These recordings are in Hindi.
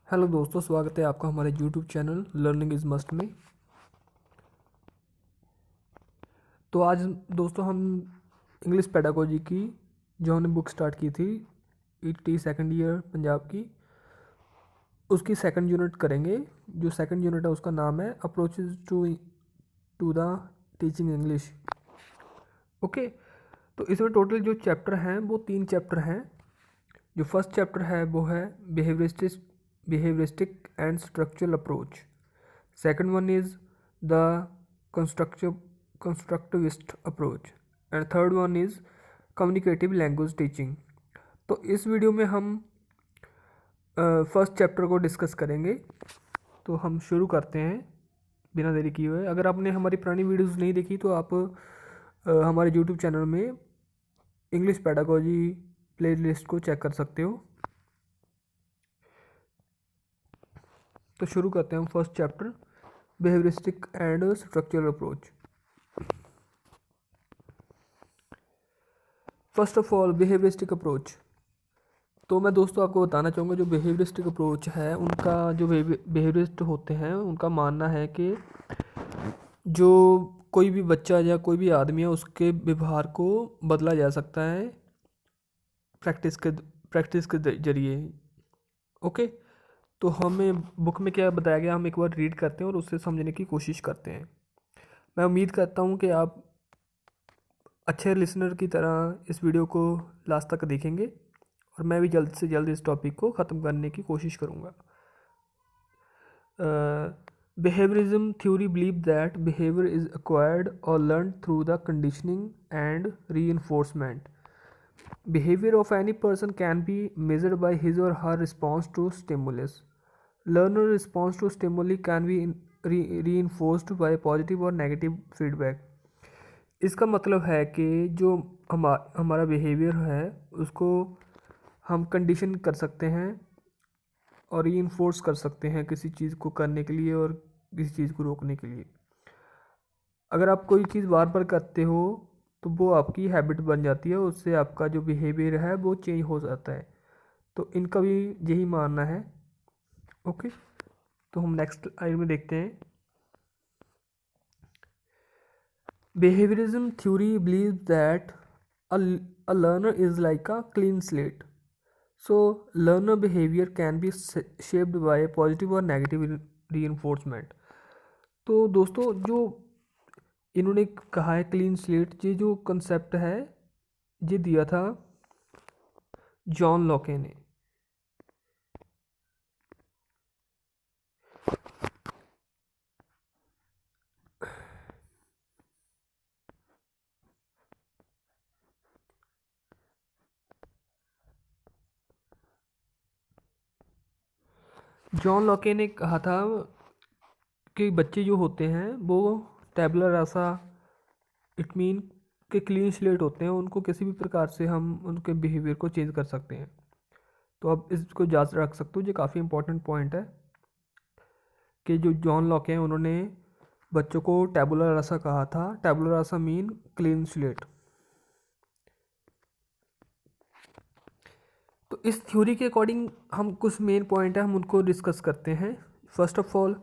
हेलो दोस्तों, स्वागत है आपका हमारे YouTube channel learning is must में। तो आज दोस्तों हम इंग्लिश पेडागोजी की जो हमने बुक स्टार्ट की थी ईटी सेकंड ईयर पंजाब की, उसकी सेकंड यूनिट करेंगे। जो सेकंड यूनिट है उसका नाम है approaches to the teaching English. Okay, तो इसमें टोटल जो चैप्टर हैं वो 3 चैप्टर हैं। जो फर्स्ट चैप्टर है वो है behaviouristic and structural approach. Second one is the constructivist approach and third one is communicative language teaching। तो इस वीडियो में हम फर्स्ट चैप्टर को डिस्कस करेंगे। तो हम शुरू करते हैं बिना देरी किए हुए। अगर आपने हमारी पुरानी वीडियोस नहीं देखी तो आप हमारे यूट्यूब चैनल में इंग्लिश पेडागोजी प्लेलिस्ट को चेक कर सकते हो। तो शुरू करते हैं हम first chapter behaviouristic and structural approach. First of all behaviouristic approach. तो मैं दोस्तों आपको बताना चाहूँगा जो बिहेवियरिस्टिक अप्रोच है उनका जो बिहेवियरिस्ट होते हैं उनका मानना है कि जो कोई भी बच्चा या कोई भी आदमी है उसके व्यवहार को बदला जा सकता है प्रैक्टिस के जरिए। ओके, तो हमें बुक में क्या बताया गया हम एक बार रीड करते हैं और उससे समझने की कोशिश करते हैं। मैं उम्मीद करता हूँ कि आप अच्छे लिसनर की तरह इस वीडियो को लास्ट तक देखेंगे और मैं भी जल्द से जल्द इस टॉपिक को ख़त्म करने की कोशिश करूँगा। Behaviourism theory believe that behaviour is acquired और learn through the conditioning and reinforcement. Behavior of any person can be measured by his or her response to stimulus. Learner response to stimuli can be reinforced by positive or negative feedback. इसका मतलब है कि जो हमारा बिहेवियर है उसको हम कंडीशन कर सकते हैं और रीइंफोर्स कर सकते हैं किसी चीज़ को करने के लिए और किसी चीज़ को रोकने के लिए। अगर आप कोई चीज़ बार बार करते हो तो वो आपकी हैबिट बन जाती है, उससे आपका जो बिहेवियर है वो चेंज हो जाता है। तो इनका भी यही मानना है। ओके, तो हम नेक्स्ट स्लाइड में देखते हैं। Behaviourism theory believe that a learner is like a clean slate, so learner behaviour can be shaped by positive और नेगेटिव रीइंफोर्समेंट। तो दोस्तों जो इन्होंने कहा है क्लीन स्लेट, ये जो कंसेप्ट है ये दिया था जॉन लॉके ने। जॉन लॉके ने कहा था कि बच्चे जो होते हैं वो टैबुला रासा, इट मीन के क्लीन स्लेट होते हैं, उनको किसी भी प्रकार से हम उनके बिहेवियर को चेंज कर सकते हैं। तो आप इसको याद रख सकते हो, ये काफ़ी इंपॉर्टेंट पॉइंट है कि जो जॉन लॉके हैं उन्होंने बच्चों को टैबुला रासा कहा था। टैबुला रासा मीन क्लीन स्लेट। तो इस थ्योरी के अकॉर्डिंग हम कुछ मेन पॉइंट है हम उनको डिस्कस करते हैं। First of all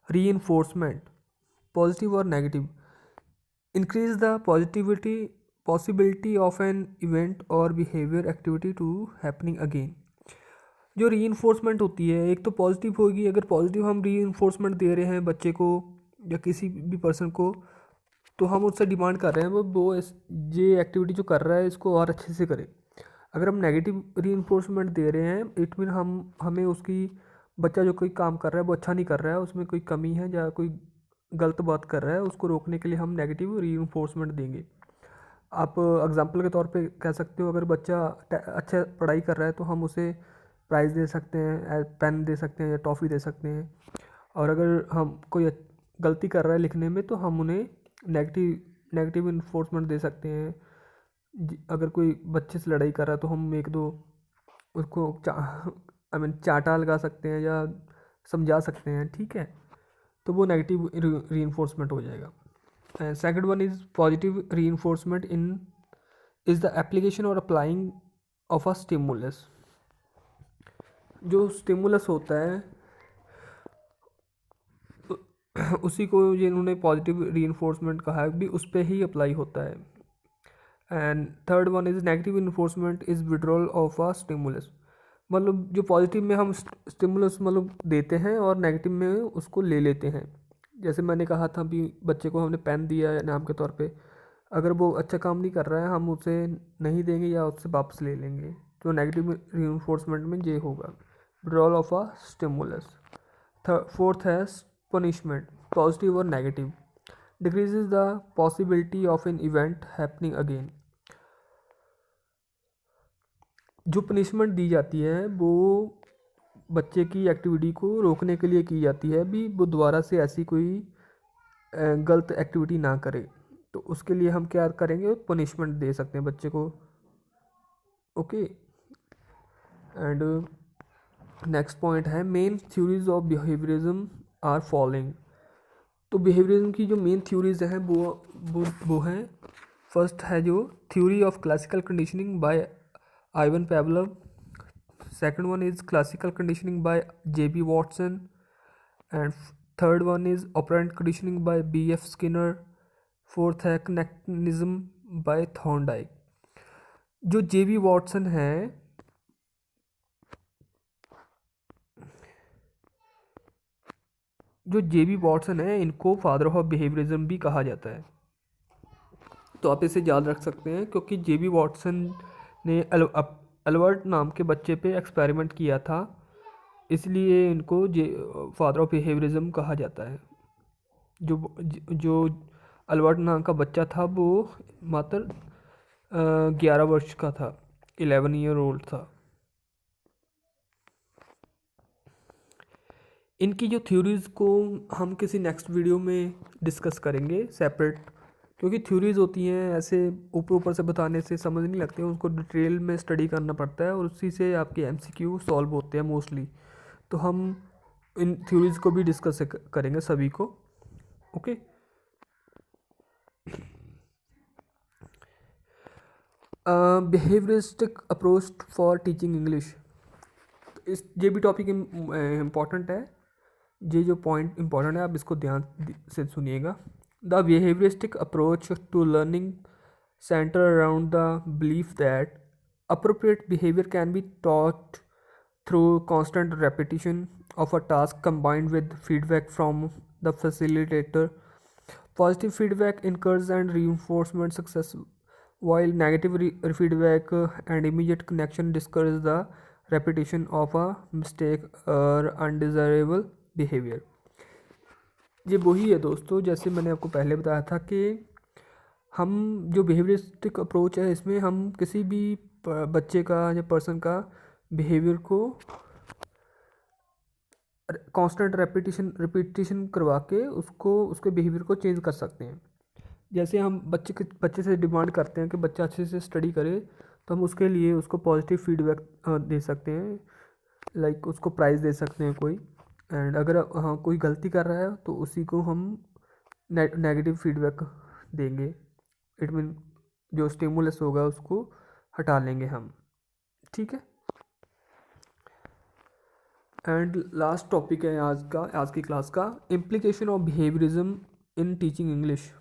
reinforcement, positive और negative. Increase the possibility of an event और behaviour activity to happening again. जो रीइंफोर्समेंट होती है एक तो पॉजिटिव होगी, अगर पॉजिटिव हम रीइंफोर्समेंट दे रहे हैं बच्चे को या किसी भी पर्सन को तो हम उससे डिमांड कर रहे हैं वो ये एक्टिविटी जो कर रहा है इसको और अच्छे से करे। अगर हम नेगेटिव रीइंफोर्समेंट दे रहे हैं इट मीन हमें उसकी बच्चा जो कोई काम कर रहा है वो अच्छा नहीं कर रहा है, उसमें कोई कमी है या कोई गलत बात कर रहा है, उसको रोकने के लिए हम नेगेटिव रीइंफोर्समेंट देंगे। आप एग्जांपल के तौर पे कह सकते हो, अगर बच्चा अच्छा पढ़ाई कर रहा है तो हम उसे प्राइज़ दे सकते हैं, पेन दे सकते हैं या टॉफ़ी दे सकते हैं। और अगर हम कोई गलती कर रहा है लिखने में तो हम उन्हें नेगेटिव इन्फोर्समेंट दे सकते हैं। अगर कोई बच्चे से लड़ाई कर रहा है तो हम एक दो उसको चाटा लगा सकते हैं या समझा सकते हैं, ठीक है, तो वो नेगेटिव रीइंफोर्समेंट हो जाएगा। Second one is positive reinforcement is the application और अप्लाइंग ऑफ अ स्टिमुलस। जो स्टिमुलस होता है उसी को जिन्होंने पॉजिटिव रीइंफोर्समेंट कहा है भी उस पर ही अप्लाई होता है। And third one is negative enforcement is withdrawal of a stimulus. मतलब जो पॉजिटिव में हम स्टिमुलस मतलब देते हैं और नेगेटिव में उसको ले लेते हैं। जैसे मैंने कहा था भी बच्चे को हमने पेन दिया है इनाम के तौर पे, अगर वो अच्छा काम नहीं कर रहा है हम उसे नहीं देंगे या उससे वापस ले लेंगे। तो नेगेटिव रीइंफोर्समेंट में ये होगा withdrawal of a stimulus. Fourth है पनिशमेंट, पॉजिटिव और negative, decreases the possibility of an event happening again. जो पनिशमेंट दी जाती है वो बच्चे की एक्टिविटी को रोकने के लिए की जाती है भी वो दोबारा से ऐसी कोई गलत एक्टिविटी ना करे। तो उसके लिए हम क्या करेंगे, पनिशमेंट दे सकते हैं बच्चे को। ओके, एंड नेक्स्ट पॉइंट है main theories of behaviourism are following. तो बिहेवियरिज्म की जो मेन थ्योरीज हैं वो हैं, फर्स्ट है जो theory of classical conditioning by Ivan Pavlov, second one is classical conditioning by J B. Watson, and third one is operant conditioning by B F. Skinner, fourth है कनेक्टिनिज्म बाय थॉर्नडाइक। जो जे.बी. वॉटसन है इनको फादर ऑफ बिहेवियरिज्म भी कहा जाता है। तो आप इसे याद रख सकते हैं क्योंकि जे.बी. वॉटसन ने अल्बर्ट नाम के बच्चे पे एक्सपेरिमेंट किया था, इसलिए इनको फादर ऑफ बिहेवियरिज्म कहा जाता है। जो अल्बर्ट नाम का बच्चा था वो मात्र 11 वर्ष का था, 11 ईयर ओल्ड था। इनकी जो थ्योरीज़ को हम किसी नेक्स्ट वीडियो में डिस्कस करेंगे सेपरेट, क्योंकि थ्योरीज़ होती हैं ऐसे ऊपर ऊपर से बताने से समझ नहीं लगते, उसको डिटेल में स्टडी करना पड़ता है और उसी से आपके एमसीक्यू सॉल्व होते हैं मोस्टली। तो हम इन थ्योरीज़ को भी डिस्कस करेंगे सभी को। Okay, behaviouristic approach for teaching English. इस ये भी टॉपिक इम्पॉर्टेंट है, ये जो पॉइंट इम्पॉर्टेंट है आप इसको ध्यान से सुनिएगा। The behaviouristic approach to learning centre around the belief that appropriate behavior can be taught through constant repetition of a task combined with feedback from the facilitator. Positive feedback encourages and reinforcement success, while negative feedback and immediate connection discourage the repetition of a mistake or undesirable behavior. ये वही है दोस्तों, जैसे मैंने आपको पहले बताया था कि हम जो बिहेवियरिस्टिक अप्रोच है इसमें हम किसी भी बच्चे का या पर्सन का बिहेवियर को कांस्टेंट रिपीटिशन करवा के उसके बिहेवियर को चेंज कर सकते हैं। जैसे हम बच्चे से डिमांड करते हैं कि बच्चा अच्छे से स्टडी करे, तो हम उसके लिए उसको पॉजिटिव फीडबैक दे सकते हैं, लाइक उसको प्राइज़ दे सकते हैं कोई। एंड अगर हाँ कोई गलती कर रहा है तो उसी को हम नेगेटिव फीडबैक देंगे। इट मीन जो स्टिमुलस होगा उसको हटा लेंगे हम, ठीक है। एंड लास्ट टॉपिक है आज की क्लास का, implication of behaviourism in teaching English.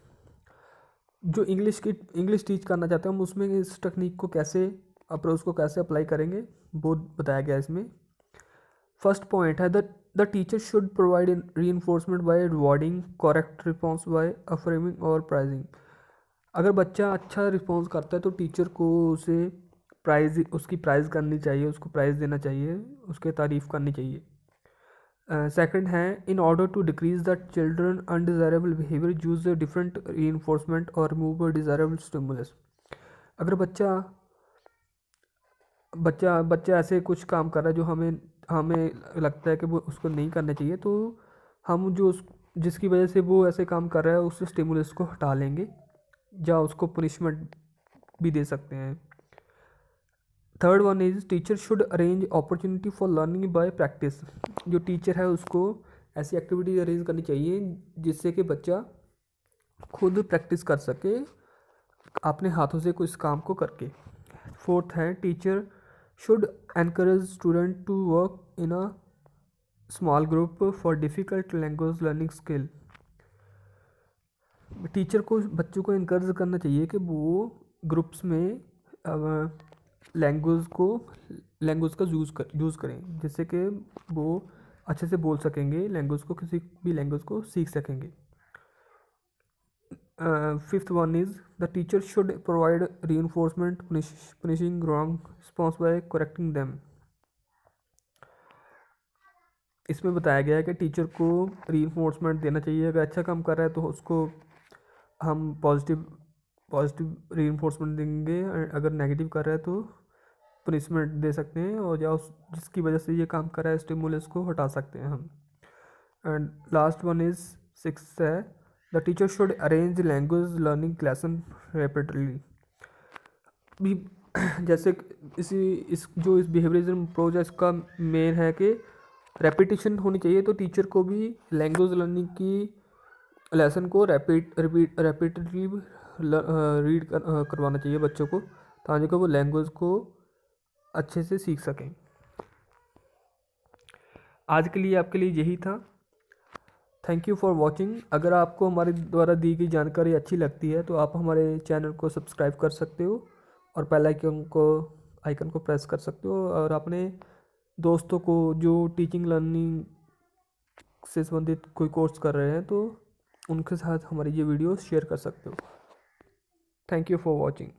जो इंग्लिश टीच करना चाहते हैं हम उसमें इस टेक्निक को कैसे अप्रोच को कैसे अप्लाई करेंगे वो बताया गया इसमें। फर्स्ट पॉइंट है the teacher should provide reinforcement by rewarding correct response by affirming और प्राइजिंग। अगर बच्चा अच्छा रिस्पॉन्स करता है तो टीचर को उसे उसकी प्राइज़ करनी चाहिए, उसको प्राइज़ देना चाहिए, उसके तारीफ़ करनी चाहिए। सेकंड है in order to decrease the children undesirable behaviour use different reinforcement और रिमूव डिज़ायरेबल स्टिमुलस। अगर बच्चा ऐसे कुछ काम कर रहा है जो हमें लगता है कि वो उसको नहीं करना चाहिए, तो हम जिसकी वजह से वो ऐसे काम कर रहा है उस स्टिमुलस को हटा लेंगे या उसको पनिशमेंट भी दे सकते हैं। Third one is teacher should arrange opportunity for learning by practice. जो टीचर है उसको ऐसी एक्टिविटी अरेंज करनी चाहिए जिससे कि बच्चा खुद प्रैक्टिस कर सके अपने हाथों से कुछ काम को करके। फोर्थ है teacher should encourage student to work in a small group for difficult language learning skill. Teacher को बच्चों को इनकरेज करना चाहिए कि वो ग्रुप्स में लैंग्वेज का यूज़ करें, जिससे कि वो अच्छे से बोल सकेंगे लैंग्वेज को, किसी भी लैंग्वेज को सीख सकेंगे। Fifth one is the teacher should provide reinforcement punishing wrong response by correcting them। इसमें बताया गया है कि टीचर को रीइंफोर्समेंट देना चाहिए। अगर अच्छा काम कर रहा है तो उसको हम पॉजिटिव रीइंफोर्समेंट देंगे, अगर नेगेटिव कर रहा है तो पनिशमेंट दे सकते हैं, और या उस जिसकी वजह से ये काम कर रहा है स्टिमुलस को हटा सकते हैं हम। And last one is six है, the teacher should arrange language learning lesson rapidly. भी जैसे इस बिहेवियरिज्म अप्रोच है, इसका मेन है कि रेपिटेशन होनी चाहिए, तो टीचर को भी लैंग्वेज लर्निंग की लेसन को रेपिटेडली रीड करवाना चाहिए बच्चों को, ताकि वो लैंग्वेज को अच्छे से सीख सकें। आज के लिए आपके लिए यही था। Thank you for watching. अगर आपको हमारे द्वारा दी गई जानकारी अच्छी लगती है तो आप हमारे चैनल को सब्सक्राइब कर सकते हो और बेल आइकन को प्रेस कर सकते हो, और अपने दोस्तों को जो टीचिंग लर्निंग से संबंधित कोई कोर्स कर रहे हैं तो उनके साथ हमारी ये वीडियो शेयर कर सकते हो। Thank you for watching.